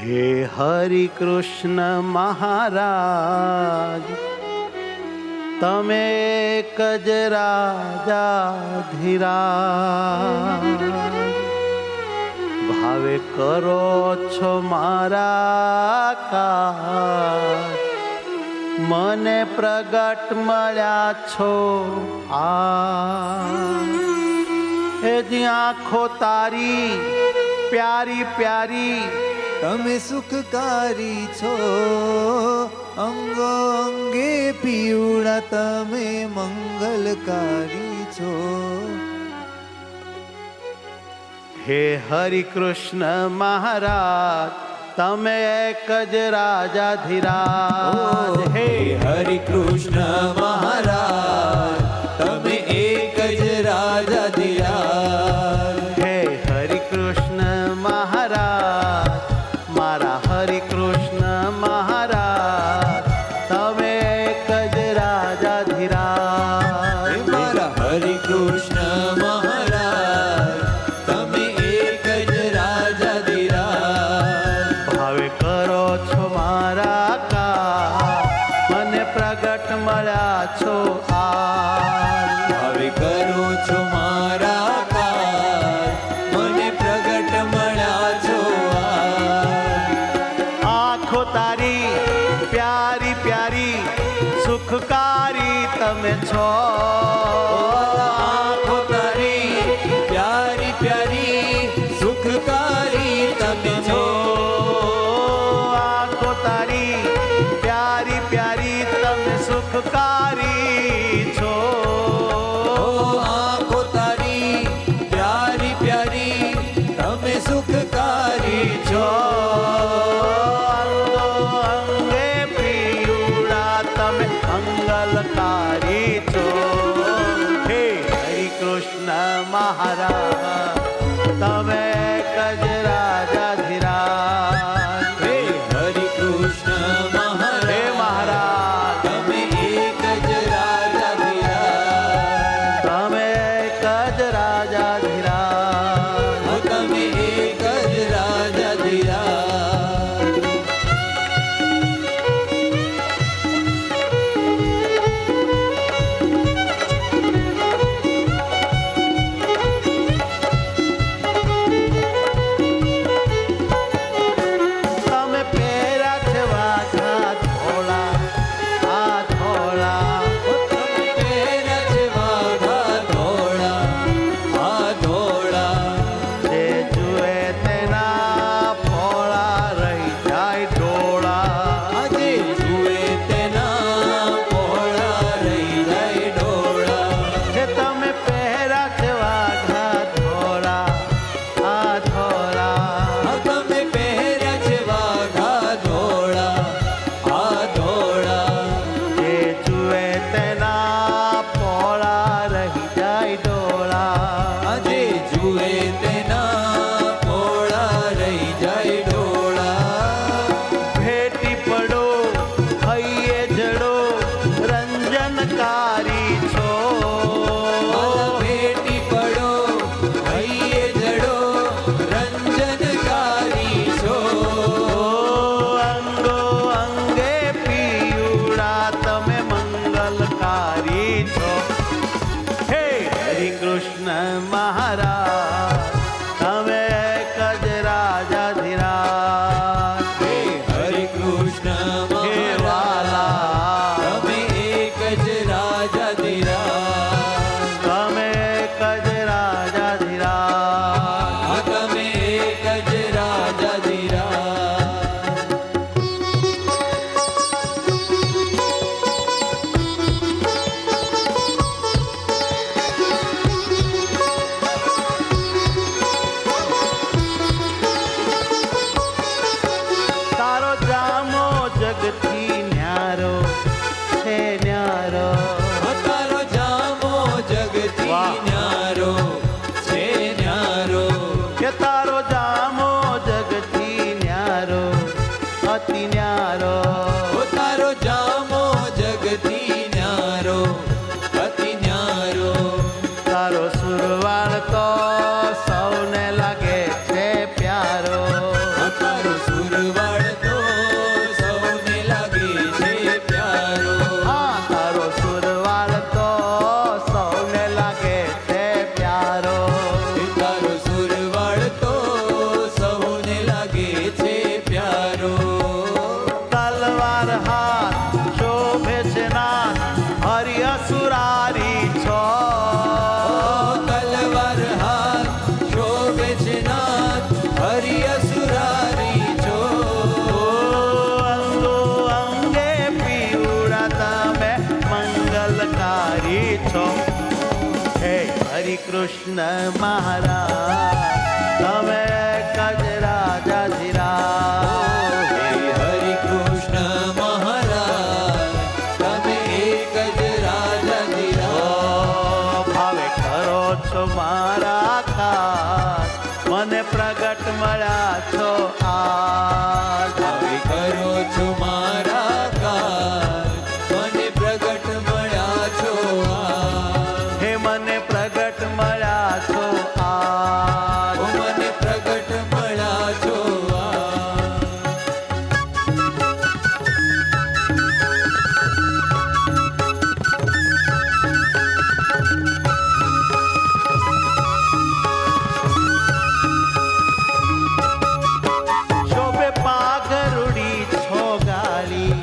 હે હરિ કૃષ્ણ મહારાજ, તમે એક જ રાજાધીરાજ, ભાવે કરો છો મારા કાજ, મને પ્રગટ મળ્યા છો એ જી આંખો તારી પ્યારી પ્યારી, તમે સુખકારી છો, અંગો અંગે પીવડા તમે મંગલકારી છો. હે હરિ કૃષ્ણ મહારાજ, તમે એક જ રાજાધીરાજ. હે હરિ કૃષ્ણ મહારાજ, તમે એક જ રાજાધીરાજ. હે હરિ કૃષ્ણ મહારાજ, મારા હરિ કૃષ્ણ મહારાજ, તમે એક જ રાજાધીરાજ. મારા હરિ કૃષ્ણ મહારાજ, તમે એક જ રાજાધીરાજ. ભાવે કરો છો મારા કાજ, મને પ્રગટ મળ્યા છો આજ. હવે કરો છો મારા કાજ, મને પ્રગટ મળ્યા છો આજ. આંખો તારી પ્યારી પ્યારી, સુખકારી તમે છો. આંખો તારી પ્યારી પ્યારી, સુખકારી તમે છો. આંખો તારી પ્યારી પ્યારી, તમે સુખકારી છો. આંખો તારી પ્યારી પ્યારી, તમે સુખકારી છો. અંગો અંગે પીવડા તમે મંગલકારી છો. હે હરિ કૃષ્ણ મહારાજ, તમે એક જ રાજાધીરાજ. હે હરિ કૃષ્ણ મહારાજ, હે મહારાજ, તમે એક જ રાજાધીરાજ. તમે એક જ રાજાધીરાજ. તમે એક જ રાજાધીરાજ. કૃષ્ણ મહારાજ તમે કજ રાજાધિરાજ. હે હરિ કૃષ્ણ મહારાજ તમે એક જ રાજાધિરાજ. ભાવે કરો છો મારા ખાસ મને પ્રગટ મળ્યા છો આજ. હવે કરો છો મારા કાજ મને પ્રગટ મળ્યા છો આજ. હે મને પ્રગટ મળ્યા છો આજ. ઓ મને પ્રગટ મળ્યા છો આજ. શોભે પાઘરુડી છો ગાળી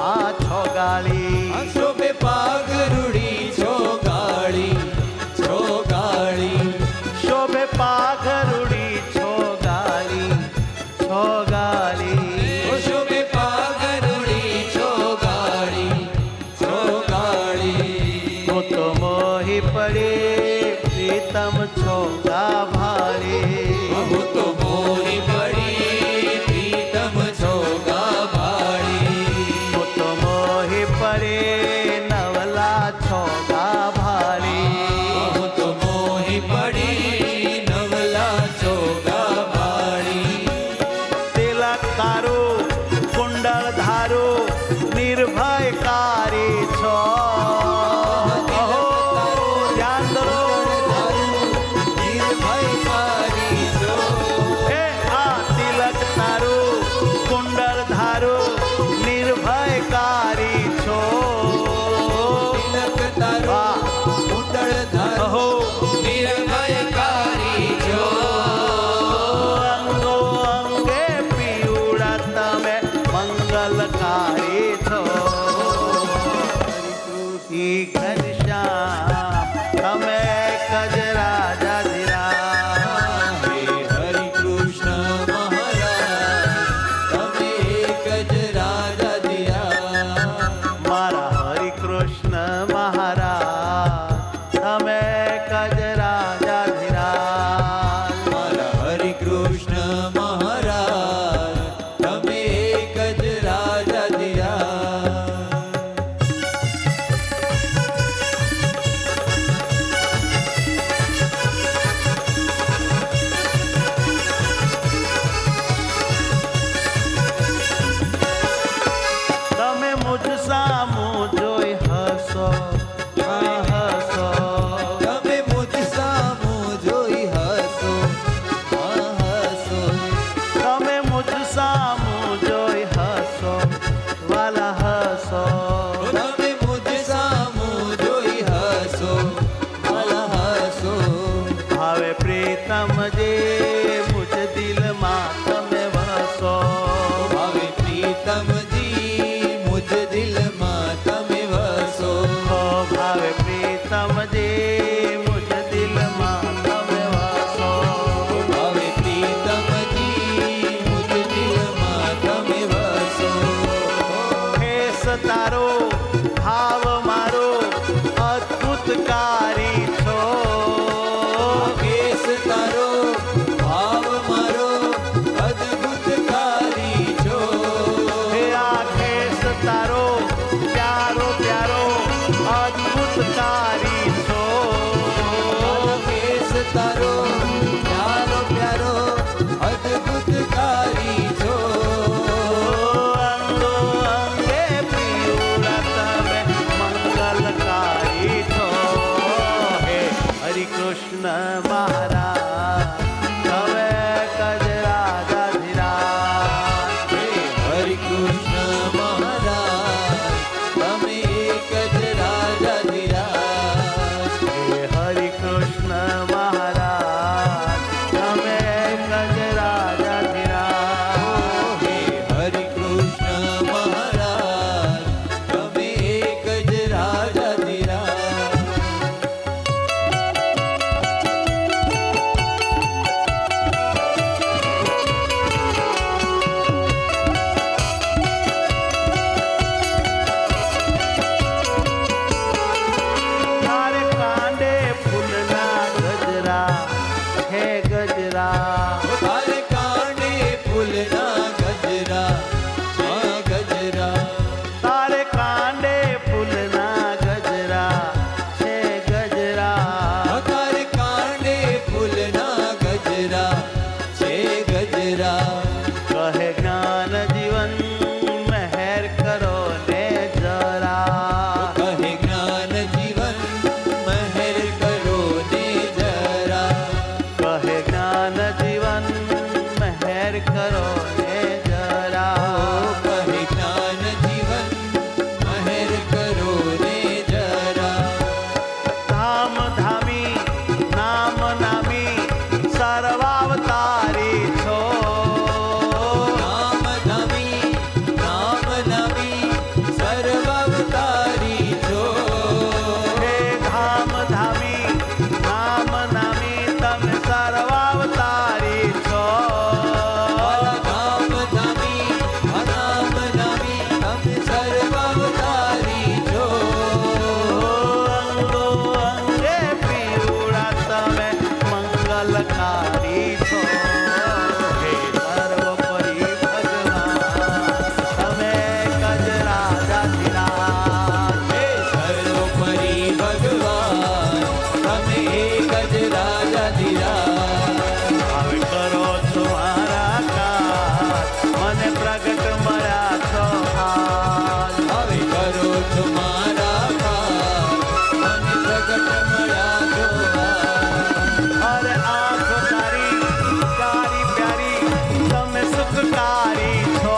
આ છો ગાળી. શોભે પાઘરુડી છો ગાળી છો ગાળી. શોભે પાઘરુડી છો ગાળી છો ગાળી. ઓ શોભે પાઘરુડી છો ગાળી છો ગાળી. હું તો મોહી પડે પ્રીતમ છો ગાભાળી. હું તો મોહી પડી પ્રીતમ છો ગાભાળી. હું તો મોહી પડે નવલા છો ગાભાળી. હું તો મોહી પડી નવલા છો ગાભાળી. તિલક તારું કુંડળ ધારું નિર્ભયકારી છો. અહો ધ્યાન ધરો. નિર્ભયકારી છો. હે આ તિલક તારું કુંડળ ધારું નિર્ભયકારી છો. તિલક તારો કુંડળ ધારો અહો નિર્ભયકારી છો. અંગો અંગે પીવડા તમે મંગલકારી છો. ઈ ઘનશ્યામ તમે કજ રાજાધિરાજ. હે હરિ કૃષ્ણ મહારાજ તમે કહે જ્ઞાન જીવન મહેર કરો ને જરા કહે જ્ઞાન જીવન મહેર કરો ને જરા કહે જ્ઞાન જીવન મહેર કરો ને જરા કહે જ્ઞાન જીવન મહેર કરો ને જરા ધામ ધામી નામ નામી સર્વાવતારી છો નામ નામી સર્વાવતારી છો હે ધામ ધામી નામ નામી તમે સર્વાવતારી છો નામ નામી તમે સર્વાવતારી છો અંગો અંગે પીવડા તમે મંગલકારી છો હે સર્વોપરી ભગવાન તમે ગજરાજાધિરાજ હે સર્વોપરી ભગવાન તમે એક જ રાજાધિરાજ હવે કરો છો મારા કાજ મને પ્રગટ મળ્યા છો આજ હવે કરો છો મારા કાજ મને પ્રગટ મળ્યા છો અરે આંખો તારી પ્યારી પ્યારી તમે સુખકારી છો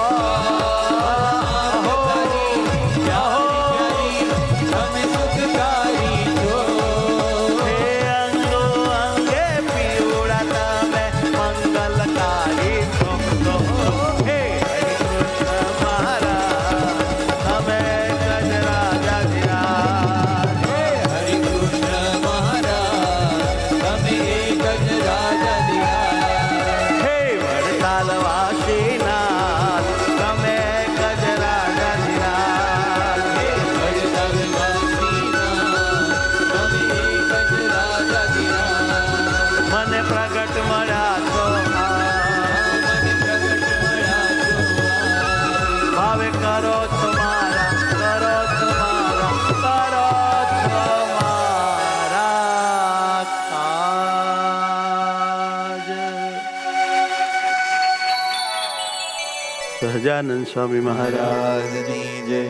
તમે સુખકારી છો હે અંગો અંગે પીવડા તમે મંગલકારી છો હે હરે કૃષ્ણ મહારાજ તમે ગજરાજાધિરાજ હે હરિ કૃષ્ણ મહારાજ તમે એક જ રાજાધિરાજ હે વડતાલવાસીનાથ તમે ગજરાજાધિરાજ હે વડતાલવાસીનાથ તમે એક જ રાજાધિરાજ મને પ્રગટ મળ્યા છો મને પ્રગટ મળ્યા છો ભાવે કરો છો મારા કરો છો મારા કરો છો મારા કાજ સહજાનંદ સ્વામી મહારાજ મહારાજની જય